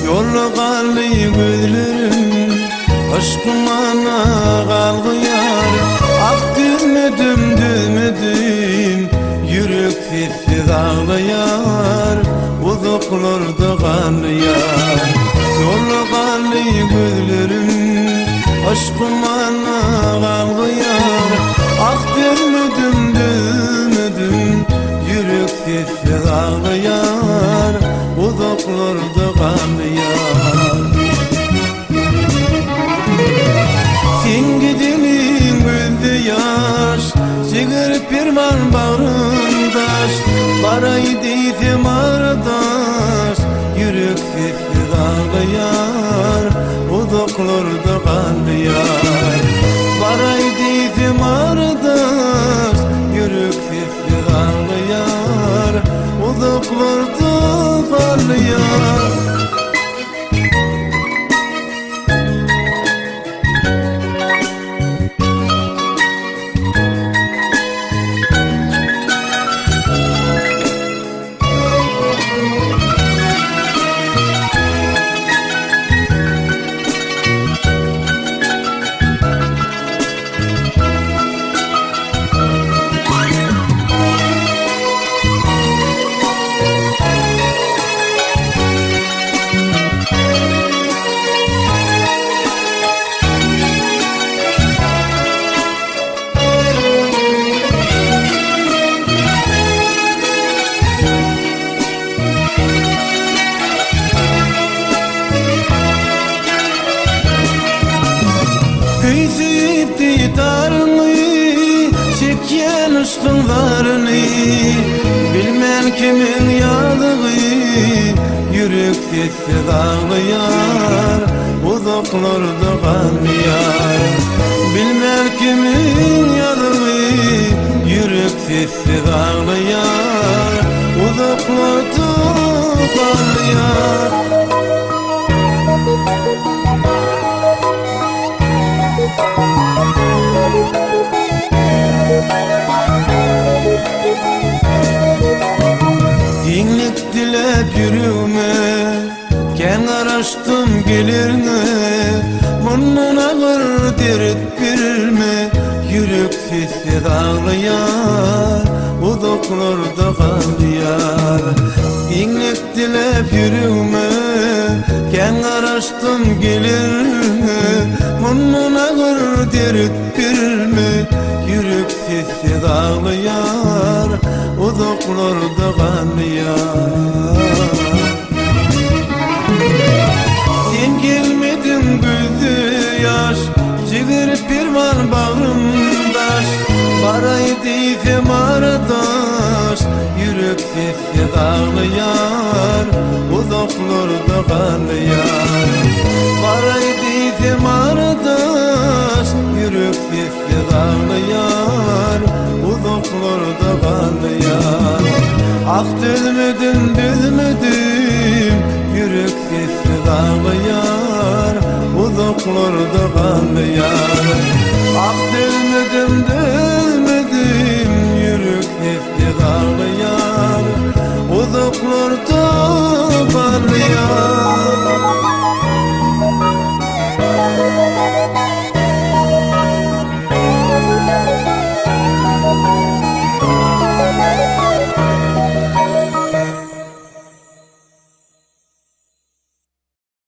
Yorulğanlı gözlerim aşkımana kalgıyar. Ah düzmedim yürek sessiz ağlayar. Uzaklarda kanıyar. Yorulğanlı gözlerim aşkımana kalgıyar. Ah düzmedim yürek sessiz ağlayar. Uzaklarda kanıyar. Sen gidenin gözde yaş, sigar pirman bağrındaş. Baray deysem aradaş, yürek sessiz ağlayar. Uzaklarda kanıyar. Baray deysem aradaş, yürek sessiz ağlayar. Uzaklarda kanıyar. Kıyıp didarını, çeken ışkınlarını, bilmem kimin yadığı, yürek sessiz ağlayar. Uzaklarda kanıyar. Bilmem kimin yadığı, yürek sessiz ağlayar. Uzaklarda kanıyar. Dinlik dilep yürüme, ken araştım gelirme. Bunun ağır dert birme, yürek sessiz ağlayar. Uzaklarda kanıyar. Dinlik dilep yürüme, ken araştım gelirme. Bunun ağır dert birme, yürek sessiz ağlayar. Uzaklarda kanıyar. Sen gelmedin gözü yaş, sigar pirman bağrımdaş. Baray deysem aradaş, yürek sessiz ağlayar. Uzaklarda kanıyar. Baray deysem aradaş, yürek sessiz ağlayar. Uzaklarda kanıyar. Ah düzmedim yürek sessiz ağlayar. Uzaklarda kanıyar. Ah düzmedim